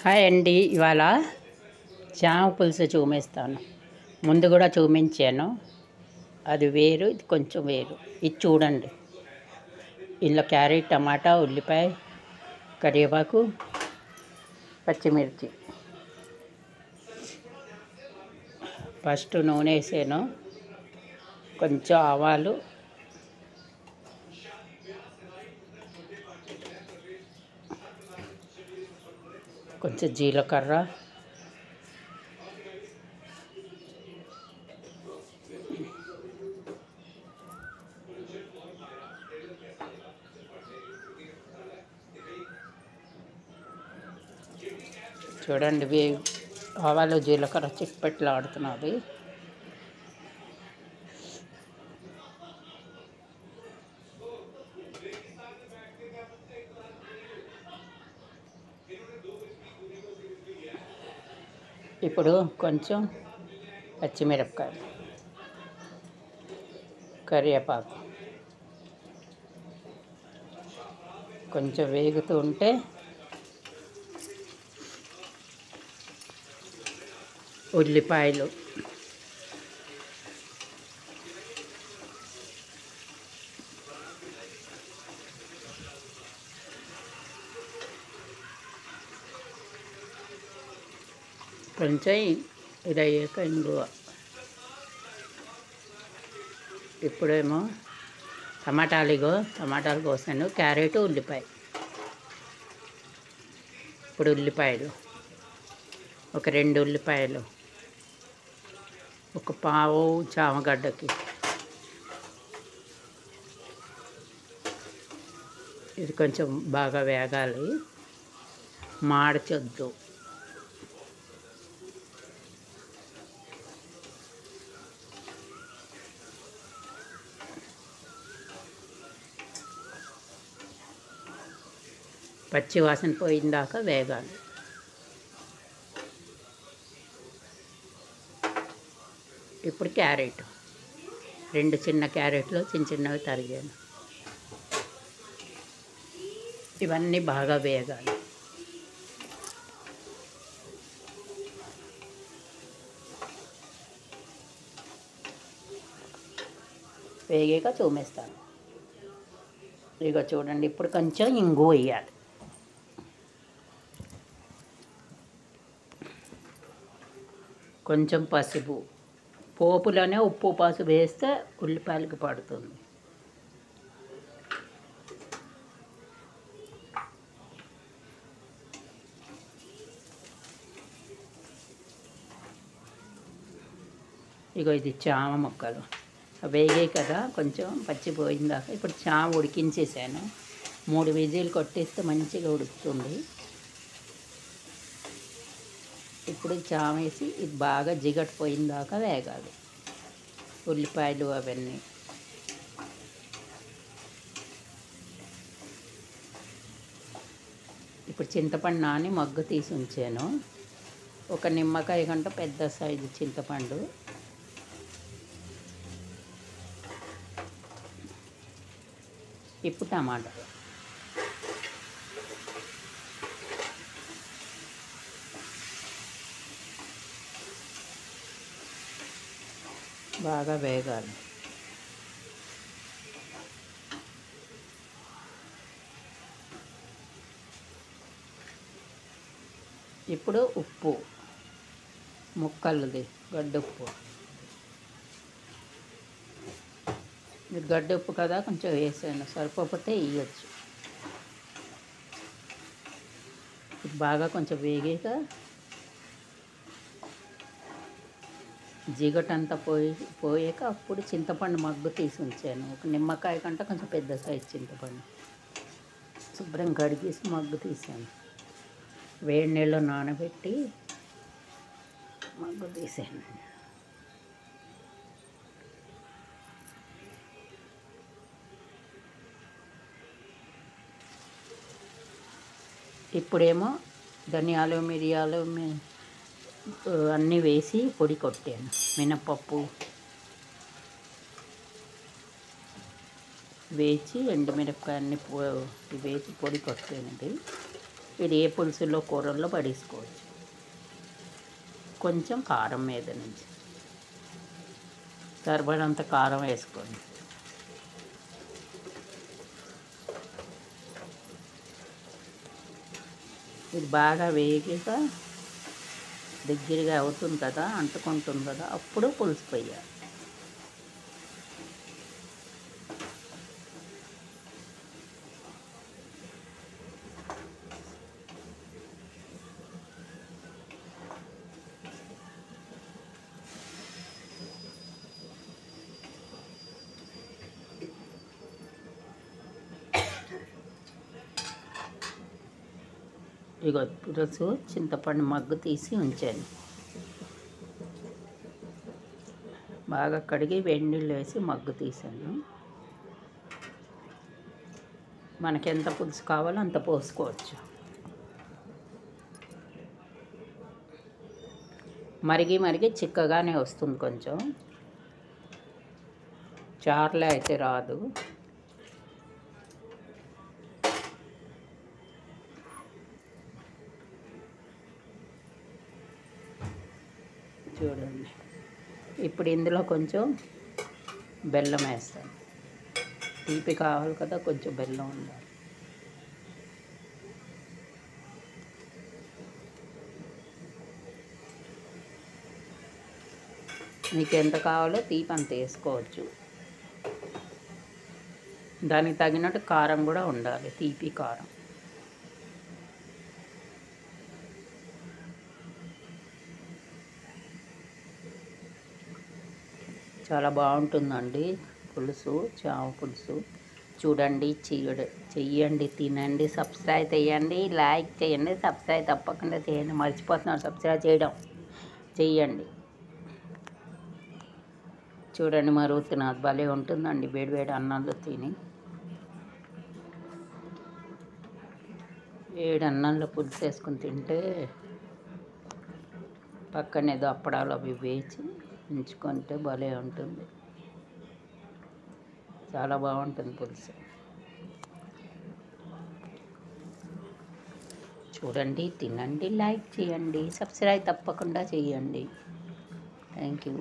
Hi అండి. ఇవాళ చామ పులుసు చూపిస్తాను. ముందు కూడా చూపించాను, అది వేరు, ఇది కొంచెం వేరు. ఇది చూడండి. ఇందులో క్యారెట్, టమాటా, ఉల్లిపాయ, కరివేపాకు, పచ్చిమిర్చి. ఫస్ట్ నూనె వేసాను, కొంచెం ఆవాలు, కొంచెం జీలకర్ర, చూడండి ఆవాలు జీలకర్ర చిక్పెట్లు ఆడుతున్నది. ఇప్పుడు కొంచెం పచ్చిమిరపకాయలు, కరివేపాకు కొంచెం వేగుతూ ఉంటే ఉల్లిపాయలు, కొంచెం ఇది అయ్యాక ఇంగువ. ఇప్పుడేమో టమాటాలు కోసాను, క్యారెట్, ఉల్లిపాయ. ఇప్పుడు ఉల్లిపాయలు, ఒక 2 ఉల్లిపాయలు, ఒక పావు చామగడ్డకి. ఇది కొంచెం బాగా వేగాలి, మాడచొద్దు. పచ్చి వాసన పోయిందాక వేగాలి. ఇప్పుడు క్యారెట్, 2 చిన్న క్యారెట్లు చిన్నవి తరిగాను. ఇవన్నీ బాగా వేగాలి. వేగాక చూపిస్తాను. ఇక చూడండి, ఇప్పుడు కొంచెం ఇంగువ వేయాలి. కొంచెం పసుపు. పోపులోనే ఉప్పు పసుపు వేస్తే ఉల్లిపాయలకి పడుతుంది. ఇగో ఇది చామ ముక్కలు వేగాయి కదా, కొంచెం పచ్చిపోయిందాక. ఇప్పుడు చామ ఉడికించేసాను. 3 విజిల్ కొట్టేస్తే మంచిగా ఉడుకుతుంది. ఇప్పుడు చామ వేసి ఇది బాగా జిగట్ పోయిందాక వేగాలి, ఉల్లిపాయలు అవన్నీ. ఇప్పుడు చింతపండు నాని మగ్గు తీసి ఉంచాను. ఒక నిమ్మకాయ కంటే పెద్ద సైజు చింతపండు. ఇప్పుడు టమాటా, బాగా వేగాలి. ఇప్పుడు ఉప్పు, ముక్కలది గడ్డుప్పు. ఇది గడ్డుప్పు కదా, కొంచెం వేసాను, సరిపోతే వేయచ్చు. ఇది బాగా కొంచెం వేగాక జిగటంతా పోయాక అప్పుడు చింతపండు మగ్గు తీసి ఉంచాను. ఒక నిమ్మకాయ కంటే కొంచెం పెద్ద సైజు చింతపండు శుభ్రం కడిగేసి మగ్గు తీసాను. వేడి నీళ్ళు నానబెట్టి మగ్గు తీసాను. ఇప్పుడేమో ధనియాలు, మిరియాలు అన్నీ వేసి పొడి కొట్టాను. మినపప్పు వేసి, ఎండుమిరపకాయ అన్నీ వేసి పొడి కొట్టానండి. ఇది ఏ పులుసులో కూరల్లో పడేసుకోవచ్చు. కొంచెం కారం మీద నుంచి సరిపడంత కారం వేసుకోండి. ఇది బాగా వేగిగా దగ్గరగా అవుతుంది కదా, అంటుకుంటుంది కదా, అప్పుడు పులుసు పోయాలి. ఇగో పులుసు చింతపండు మగ్గు తీసి ఉంచాను. బాగా కడిగి వేడి నీళ్ళు వేసి మగ్గు తీసాను. మనకి ఎంత పులుసు కావాలో అంత పోసుకోవచ్చు. మరిగి మరిగి చిక్కగానే వస్తుంది, కొంచెం చారులే అయితే రాదు. చూడండి, ఇప్పుడు ఇందులో కొంచెం బెల్లం వేస్తాను. తీపి కావాలి కదా, కొంచెం బెల్లం ఉండాలి. మీకు ఎంత కావాలో తీపి అంత వేసుకోవచ్చు. దానికి తగినట్టు కారం కూడా ఉండాలి, తీపి కారం. చాలా బాగుంటుందండి పులుసు, చామ పులుసు. చూడండి, చెయ్యండి, తినండి, సబ్స్క్రైబ్ చేయండి, లైక్ చేయండి, సబ్స్క్రైబ్ తప్పకుండా చేయండి. మర్చిపోతున్నాను సబ్స్క్రైబ్ చేయడం, చెయ్యండి. చూడండి, మరుగుతున్నది, భలే ఉంటుందండి వేడివేడి అన్నంలో తిని. వేడి అన్నంలో పులుసు వేసుకుని తింటే, పక్కన ఏదో అప్పడాలు అవి వేచి ఉంచుకుంటే భలే ఉంటుంది. చాలా బాగుంటుంది పులుసు. చూడండి, తినండి, లైక్ చేయండి, సబ్స్క్రైబ్ తప్పకుండా చేయండి. Thank you.